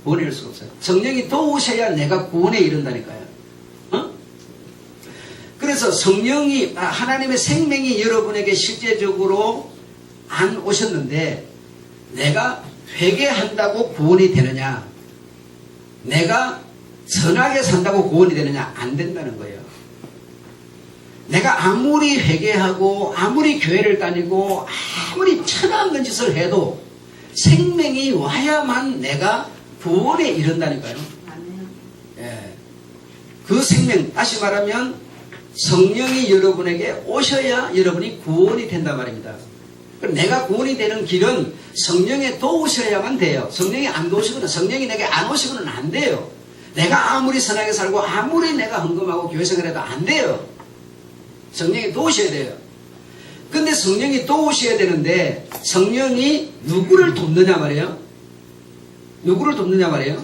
[SPEAKER 1] 구원에 이를 수가 없어요. 성령이 도우셔야 내가 구원에 이른다니까요. 어? 그래서 성령이 하나님의 생명이 여러분에게 실제적으로 안 오셨는데 내가 회개한다고 구원이 되느냐? 내가 선하게 산다고 구원이 되느냐? 안 된다는 거예요. 내가 아무리 회개하고 아무리 교회를 다니고 아무리 천없는 짓을 해도 생명이 와야만 내가 구원에 이른다니까요. 예. 그 생명, 다시 말하면 성령이 여러분에게 오셔야 여러분이 구원이 된단 말입니다. 내가 구원이 되는 길은 성령에 도우셔야만 돼요. 성령이 안 도우시거나 성령이 내게 안 오시고는 안 돼요. 내가 아무리 선하게 살고 아무리 내가 헌금하고 교회생활 해도 안 돼요. 성령이 도우셔야 돼요. 근데 성령이 도우셔야 되는데 성령이 누구를 돕느냐 말이에요? 누구를 돕느냐 말이에요?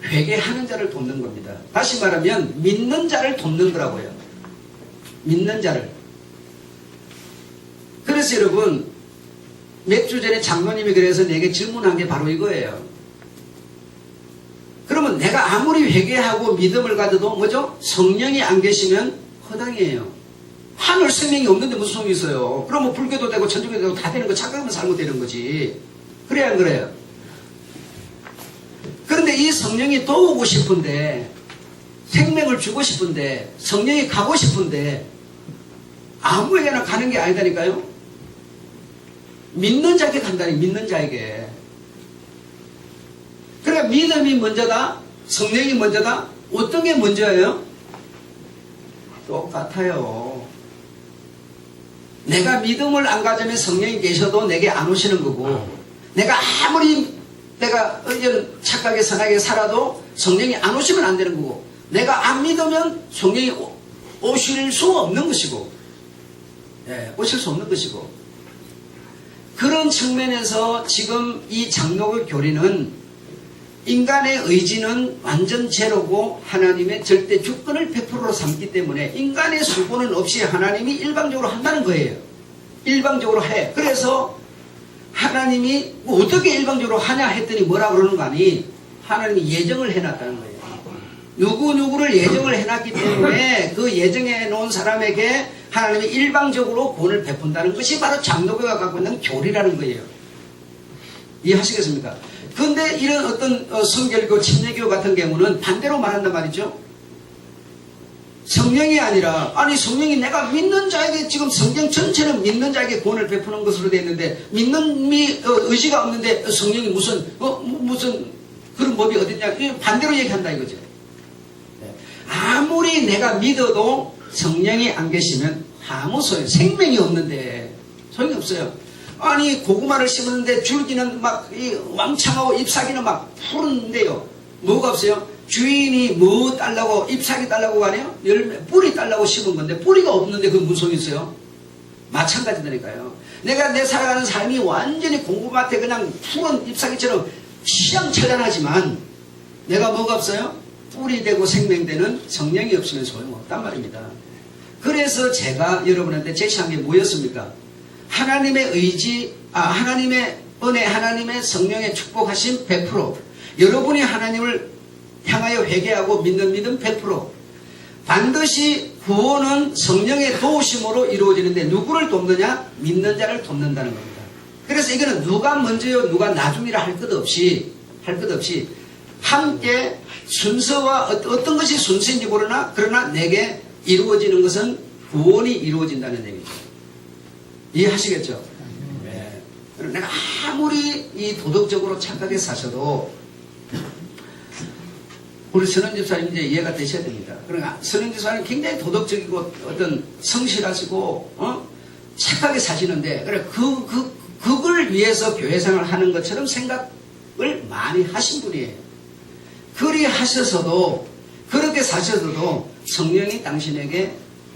[SPEAKER 1] 회개하는 자를 돕는 겁니다. 다시 말하면 믿는 자를 돕는 거라고요. 믿는 자를. 그래서 여러분 몇 주 전에 장로님이 그래서 내게 질문한 게 바로 이거예요. 그러면 내가 아무리 회개하고 믿음을 가져도 뭐죠? 성령이 안 계시면 허당이에요. 하늘 생명이 없는데 무슨 소용이 있어요? 그러면 불교도 되고 천주교도 되고 다 되는 거 착각하면 살고 되는 거지. 그래야 안 그래요? 그런데 이 성령이 도우고 싶은데 생명을 주고 싶은데 성령이 가고 싶은데 아무에게나 가는 게 아니다니까요. 믿는 자에게 간다니 믿는 자에게. 그래 믿음이 먼저다? 성령이 먼저다? 어떤 게 먼저예요? 똑같아요. 내가 믿음을 안 가지면 성령이 계셔도 내게 안 오시는 거고 내가 아무리 내가 착하게 선하게 살아도 성령이 안 오시면 안 되는 거고 내가 안 믿으면 성령이 오실 수 없는 것이고 오실 수 없는 것이고 그런 측면에서 지금 이 장로교 교리는 인간의 의지는 완전 제로고 하나님의 절대 주권을 100%로 삼기 때문에 인간의 수고는 없이 하나님이 일방적으로 한다는 거예요. 일방적으로 해. 그래서 하나님이 뭐 어떻게 일방적으로 하냐 했더니 뭐라 그러는 거 아니? 하나님이 예정을 해놨다는 거예요. 누구누구를 예정을 해놨기 때문에 그 예정해 놓은 사람에게 하나님이 일방적으로 구원을 베푼다는 것이 바로 장로교가 갖고 있는 교리라는 거예요. 이해하시겠습니까? 그런데 이런 어떤 성결교, 침례교 같은 경우는 반대로 말한단 말이죠. 성령이 아니라, 아니 성령이 내가 믿는 자에게, 지금 성경 전체는 믿는 자에게 구원을 베푸는 것으로 되어 있는데, 믿는 의지가 없는데 성령이 무슨 그런 법이 어딨냐, 반대로 얘기한다 이거죠. 아무리 내가 믿어도 성령이 안 계시면 아무 소용, 생명이 없는데 소용이 없어요. 아니 고구마를 심었는데 줄기는 막 왕창하고 잎사귀는 막 푸른데요. 뭐가 없어요? 주인이 뭐 달라고, 잎사귀 달라고 하네요? 열매, 뿌리 달라고 심은 건데 뿌리가 없는데 그건 무슨 소용이 있어요? 마찬가지다니까요. 내가 내 살아가는 삶이 완전히 고구마한테 그냥 푸른 잎사귀처럼 취향처단하지만 내가 뭐가 없어요? 뿌리 되고 생명되는 성령이 없으면 소용없단 말입니다. 그래서 제가 여러분한테 제시한 게 뭐였습니까? 하나님의 의지, 하나님의 은혜, 하나님의 성령의 축복하심 100%, 여러분이 하나님을 향하여 회개하고 믿는 믿음 100%, 반드시 구원은 성령의 도우심으로 이루어지는데 누구를 돕느냐? 믿는 자를 돕는다는 겁니다. 그래서 이거는 누가 먼저요 누가 나중이라 할 것 없이 함께 순서와 어떤 것이 순서인지 모르나 그러나 내게 이루어지는 것은 구원이 이루어진다는 얘기죠. 이해하시겠죠? 네. 내가 아무리 이 도덕적으로 착하게 사셔도 우리 선원 집사님 이제 이해가 되셔야 됩니다. 그러니까 선원 집사님 굉장히 도덕적이고 어떤 성실하시고 착하게 사시는데 그래 그걸 위해서 교회생활을 하는 것처럼 생각을 많이 하신 분이에요. 그리 하셔서도 그렇게 사셔서도 성령이 당신에게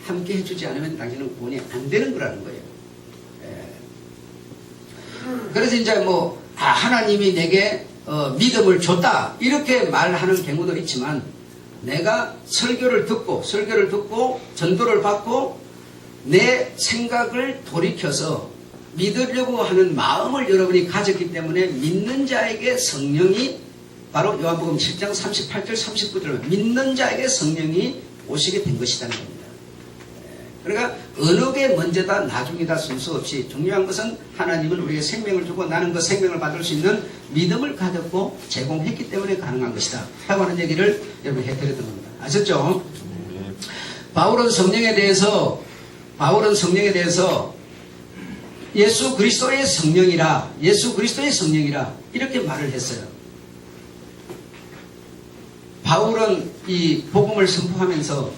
[SPEAKER 1] 함께 해주지 않으면 당신은 구원이 안 되는 거라는 거예요. 그래서 이제 뭐 하나님이 내게 믿음을 줬다 이렇게 말하는 경우도 있지만 내가 설교를 듣고 전도를 받고 내 생각을 돌이켜서 믿으려고 하는 마음을 여러분이 가졌기 때문에 믿는 자에게 성령이 바로 요한복음 7장 38절 39절 믿는 자에게 성령이 오시게 된 것이라는 겁니다. 그러니까 어느 게 먼저다 나중이다 순서 없이 중요한 것은 하나님은 우리에게 생명을 주고 나는 그 생명을 받을 수 있는 믿음을 가졌고 제공했기 때문에 가능한 것이다 라고 하는 얘기를 여러분 해드렸던 겁니다. 아셨죠? 바울은 성령에 대해서 예수 그리스도의 성령이라 이렇게 말을 했어요. 바울은 이 복음을 선포하면서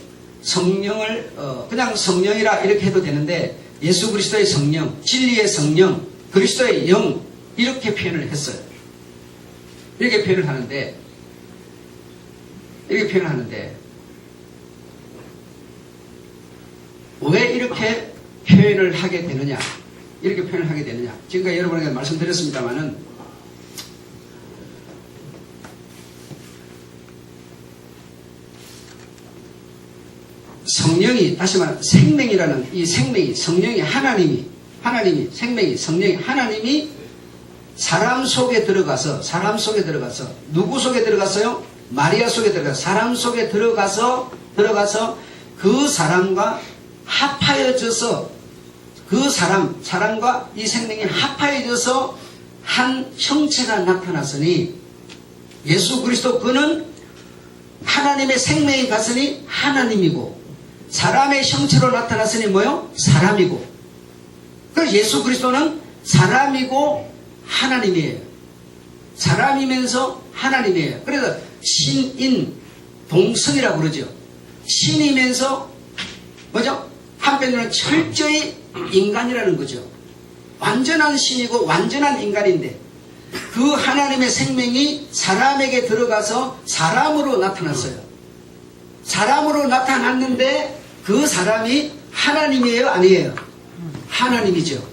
[SPEAKER 1] 성령을 그냥 성령이라 이렇게 해도 되는데 예수 그리스도의 성령, 진리의 성령, 그리스도의 영 이렇게 표현을 했어요. 이렇게 표현을 하는데 왜 이렇게 표현을 하게 되느냐? 지금까지 여러분에게 말씀드렸습니다만은 성령이 다시 말하면 생명이라는 이 생명이 성령이 하나님이 사람 속에 들어가서 누구 속에 들어갔어요? 마리아 속에 들어가서 사람 속에 들어가서 그 사람과 합하여져서 그 사람과 이 생명이 합하여져서 한 형체가 나타났으니 예수 그리스도 그는 하나님의 생명이 갔으니 하나님이고 사람의 형체로 나타났으니 뭐요? 사람이고. 그래서 예수 그리스도는 사람이고 하나님이에요. 사람이면서 하나님이에요. 그래서 신인 동성이라고 그러죠. 신이면서 뭐죠? 한편으로는 철저히 인간이라는 거죠. 완전한 신이고 완전한 인간인데 그 하나님의 생명이 사람에게 들어가서 사람으로 나타났어요. 사람으로 나타났는데 그 사람이 하나님이에요? 아니에요? 하나님이죠.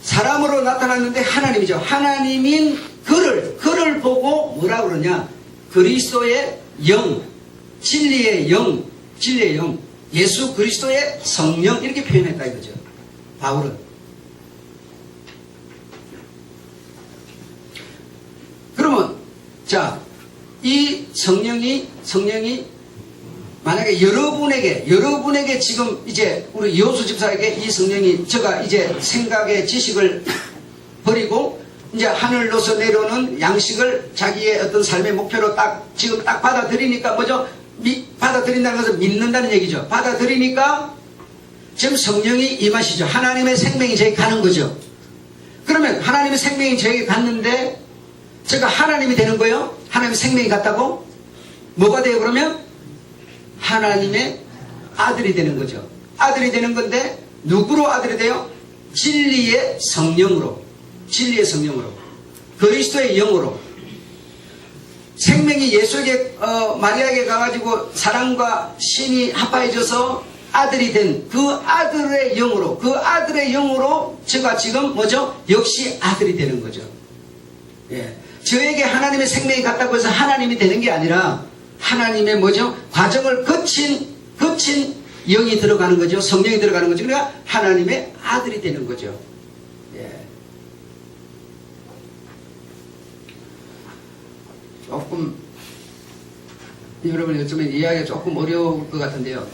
[SPEAKER 1] 사람으로 나타났는데 하나님이죠. 하나님인 그를 보고 뭐라 그러냐? 그리스도의 영, 진리의 영, 예수 그리스도의 성령 이렇게 표현했다 이거죠. 바울은. 성령이 만약에 여러분에게 지금 이제 우리 여호수 집사에게 이 성령이 제가 이제 생각의 지식을 버리고 이제 하늘로서 내려오는 양식을 자기의 어떤 삶의 목표로 지금 딱 받아들이니까 뭐죠? 받아들인다는 것은 믿는다는 얘기죠. 받아들이니까 지금 성령이 임하시죠. 하나님의 생명이 저에게 가는 거죠. 그러면 하나님의 생명이 저에게 갔는데 제가 하나님이 되는 거예요? 하나님의 생명이 갔다고? 뭐가 돼요 그러면? 하나님의 아들이 되는 거죠. 아들이 되는 건데 누구로 아들이 돼요? 진리의 성령으로. 그리스도의 영으로. 생명이 예수에게 마리아에게 가가지고 사랑과 신이 합하여져서 아들이 된 그 아들의 영으로 제가 지금 뭐죠? 역시 아들이 되는 거죠. 예. 저에게 하나님의 생명이 갔다고 해서 하나님이 되는 게 아니라 하나님의 뭐죠? 과정을 거친 영이 들어가는 거죠. 성령이 들어가는 거죠. 그러니까 하나님의 아들이 되는 거죠. 예. 조금 여러분 요즘에 이해하기가 조금 어려울 것 같은데요.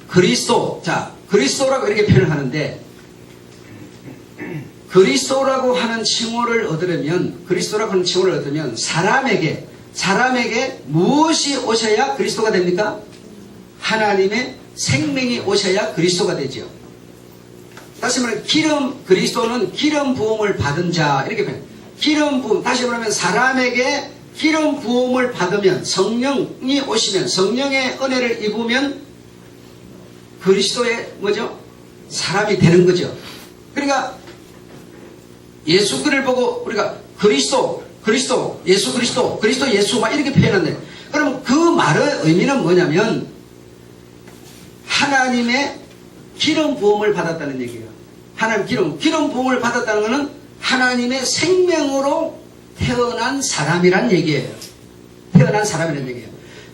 [SPEAKER 1] 그리스도라고 이렇게 표현을 하는데 그리스도라고 하는 칭호를 얻으려면 사람에게 무엇이 오셔야 그리스도가 됩니까? 하나님의 생명이 오셔야 그리스도가 되죠. 다시 말하면 그리스도는 기름 부음을 받은 자 이렇게 표현해요. 기름 부음, 다시 말하면 사람에게 기름 부음을 받으면 성령이 오시면 성령의 은혜를 입으면 그리스도의 뭐죠? 사람이 되는 거죠. 그러니까 예수 그를 보고 우리가 그리스도 예수 막 이렇게 표현한대. 그러면 그 말의 의미는 뭐냐면 하나님의 기름 부음을 받았다는 얘기예요. 하나님 기름 부음을 받았다는 것은 하나님의 생명으로 태어난 사람이란 얘기예요.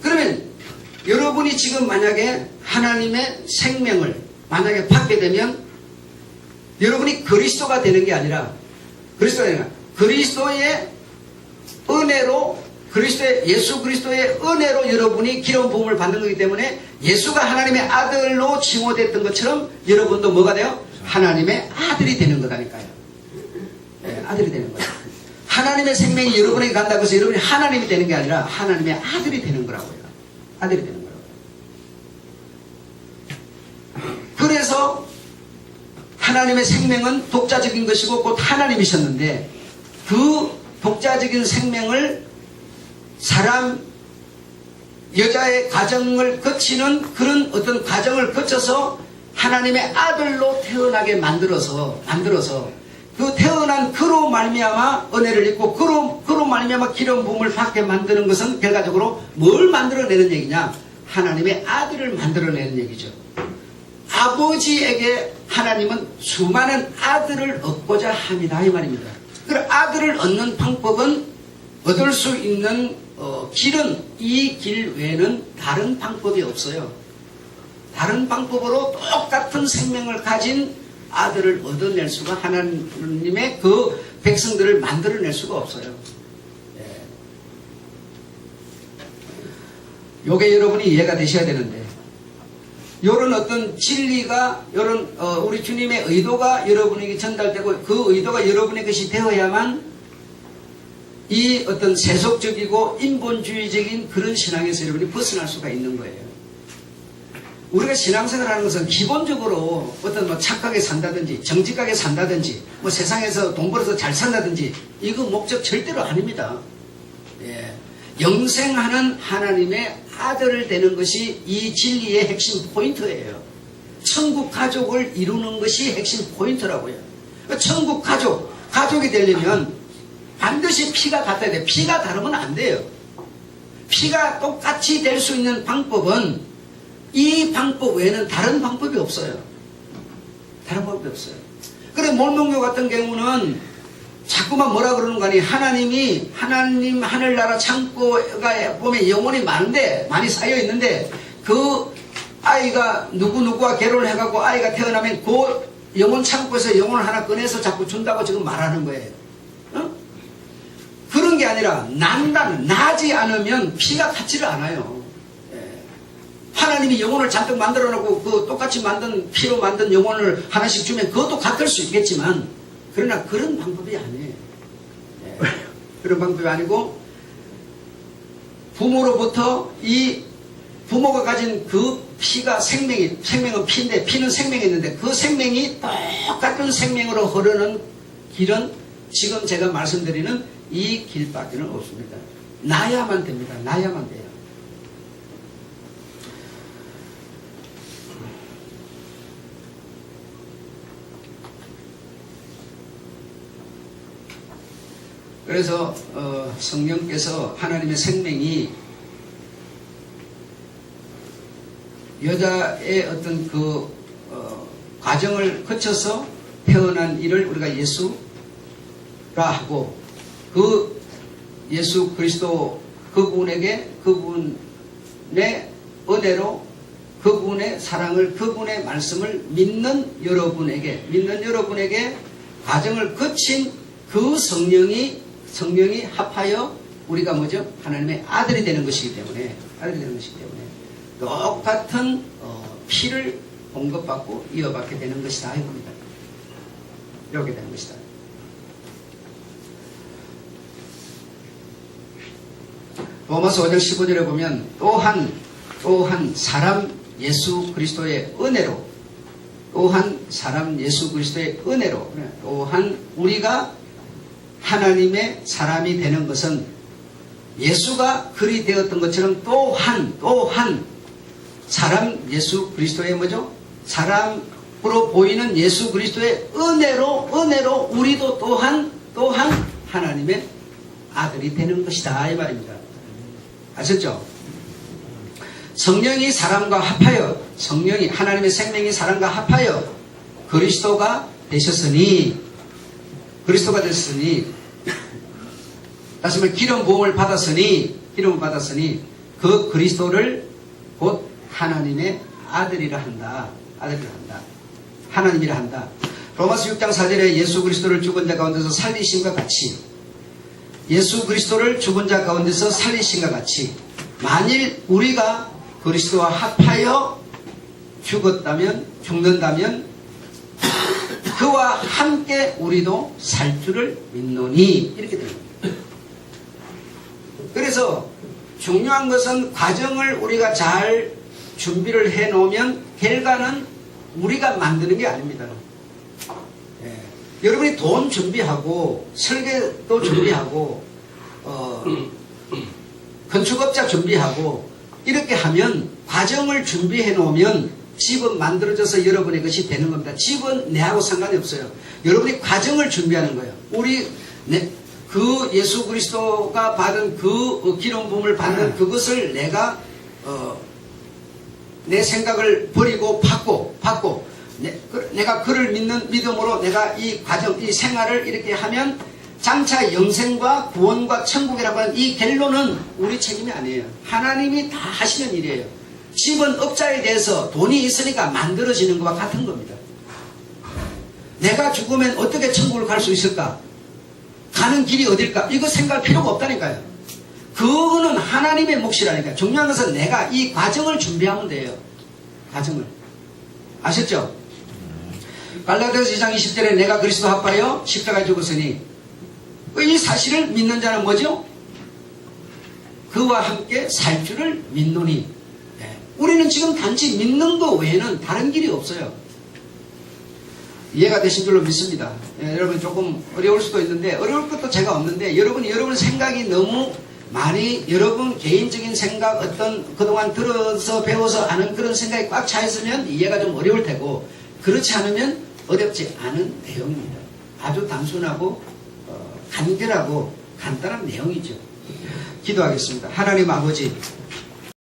[SPEAKER 1] 그러면 여러분이 지금 만약에 하나님의 생명을 만약에 받게 되면 여러분이 그리스도가 되는 게 아니라 그리스도의 은혜로 예수 그리스도의 은혜로 여러분이 기름 부음을 받는 거기 때문에 예수가 하나님의 아들로 칭호됐던 것처럼 여러분도 뭐가 돼요? 하나님의 아들이 되는 거다니까요. 네, 아들이 되는 거예요. 하나님의 생명이 여러분에게 간다고 해서 여러분이 하나님이 되는 게 아니라 하나님의 아들이 되는 거라고요. 아들이 되는 거라고요. 그래서 하나님의 생명은 독자적인 것이고 곧 하나님이셨는데 그 독자적인 생명을 여자의 가정을 거치는 그런 어떤 과정을 거쳐서 하나님의 아들로 태어나게 만들어서 그 태어난 그로 말미암아 은혜를 입고 그로 말미암아 기름 부음을 받게 만드는 것은 결과적으로 뭘 만들어내는 얘기냐? 하나님의 아들을 만들어내는 얘기죠. 아버지에게 하나님은 수많은 아들을 얻고자 합니다. 이 말입니다. 그 아들을 얻는 방법은 얻을 수 있는 길은 이 길 외에는 다른 방법이 없어요. 다른 방법으로 똑같은 생명을 가진 아들을 얻어낼 수가 하나님의 그 백성들을 만들어낼 수가 없어요. 예. 요게 여러분이 이해가 되셔야 되는데 요런 어떤 진리가 우리 주님의 의도가 여러분에게 전달되고 그 의도가 여러분의 것이 되어야만 이 어떤 세속적이고 인본주의적인 그런 신앙에서 여러분이 벗어날 수가 있는 거예요. 우리가 신앙생활하는 것은 기본적으로 어떤 뭐 착하게 산다든지 정직하게 산다든지 뭐 세상에서 돈 벌어서 잘 산다든지 이거 목적 절대로 아닙니다. 예. 영생하는 하나님의 아들을 되는 것이 이 진리의 핵심 포인트예요. 천국 가족을 이루는 것이 핵심 포인트라고요. 천국 가족이 되려면 반드시 피가 같아야 돼요. 피가 다르면 안 돼요. 피가 똑같이 될 수 있는 방법은 이 방법 외에는 다른 방법이 없어요. 그래 몰몬교 같은 경우는 자꾸만 뭐라 그러는 거 아니 하나님 하늘나라 창고가 보면 영혼이 많이 쌓여 있는데 그 아이가 누구와 결혼을 해갖고 아이가 태어나면 그 영혼 창고에서 영혼을 하나 꺼내서 자꾸 준다고 지금 말하는 거예요. 그런 게 아니라 나지 않으면 피가 같지를 않아요. 하나님이 영혼을 잔뜩 만들어 놓고 그 똑같이 만든 피로 만든 영혼을 하나씩 주면 그것도 같을 수 있겠지만, 그러나 그런 방법이 아니에요. 그런 방법이 아니고, 부모로부터 이 부모가 가진 그 피가 생명은 피인데, 피는 생명이 있는데 그 생명이 똑같은 생명으로 흐르는 길은 지금 제가 말씀드리는 이 길밖에는 없습니다. 나야만 됩니다. 나야만 돼요. 그래서 성령께서 하나님의 생명이 여자의 어떤 그 과정을 거쳐서 태어난 일을 우리가 예수라 하고, 그 예수 그리스도 그분에게 그분의 은혜로 그분의 사랑을, 그분의 말씀을 믿는 여러분에게 과정을 거친 그 성령이 합하여 우리가 뭐죠? 하나님의 아들이 되는 것이기 때문에 똑같은 피를 공급받고 이어받게 되는 것이다 이겁니다. 이렇게 되는 것이다. 로마서 5장 15절에 보면 또한 사람 예수 그리스도의 은혜로, 또한 우리가 하나님의 사람이 되는 것은 예수가 글이 되었던 것처럼 또한 사람 예수 그리스도의 뭐죠? 사람으로 보이는 예수 그리스도의 은혜로 우리도 또한 하나님의 아들이 되는 것이다 이 말입니다. 아셨죠? 성령이 사람과 합하여, 하나님의 생명이 사람과 합하여 그리스도가 되셨으니, 다시 말해 기름 부음을 받았으니 그 그리스도를 곧 하나님의 아들이라 한다. 하나님이라 한다. 로마서 6장 4절에 예수 그리스도를 죽은 자 가운데서 살리심과 같이, 만일 우리가 그리스도와 합하여 죽는다면 그와 함께 우리도 살 줄을 믿노니, 이렇게 됩니다. 그래서 중요한 것은 과정을 우리가 잘 준비를 해 놓으면 결과는 우리가 만드는 게 아닙니다. 여러분이 돈 준비하고 설계도 준비하고 건축업자 준비하고 이렇게 하면, 과정을 준비해 놓으면 집은 만들어져서 여러분의 것이 되는 겁니다. 집은 내하고 상관이 없어요. 여러분이 과정을 준비하는 거예요. 그 예수 그리스도가 받은 그 기름 부음을 받는 그것을 내가 내 생각을 버리고 받고 내가 그를 믿는 믿음으로 내가 이 과정, 이 생활을 이렇게 하면 장차 영생과 구원과 천국이라고 하는 이 결론은 우리 책임이 아니에요. 하나님이 다 하시는 일이에요. 집은 업자에 대해서 돈이 있으니까 만들어지는 것과 같은 겁니다. 내가 죽으면 어떻게 천국을 갈 수 있을까? 가는 길이 어딜까? 이거 생각할 필요가 없다니까요. 그거는 하나님의 몫이라니까요. 중요한 것은 내가 이 과정을 준비하면 돼요. 과정을. 아셨죠? 갈라디아서 2장 20절에 내가 그리스도 합하여 십자가에 죽었으니, 이 사실을 믿는 자는 뭐죠? 그와 함께 살 줄을 믿노니. 우리는 지금 단지 믿는 것 외에는 다른 길이 없어요. 이해가 되신 줄로 믿습니다. 여러분 조금 어려울 수도 있는데, 어려울 것도 제가 없는데, 여러분 생각이 너무 많이, 여러분 개인적인 생각, 어떤 그동안 들어서 배워서 아는 그런 생각이 꽉 차 있으면 이해가 좀 어려울 테고, 그렇지 않으면 어렵지 않은 내용입니다. 아주 단순하고 간결하고 간단한 내용이죠. 기도하겠습니다. 하나님 아버지,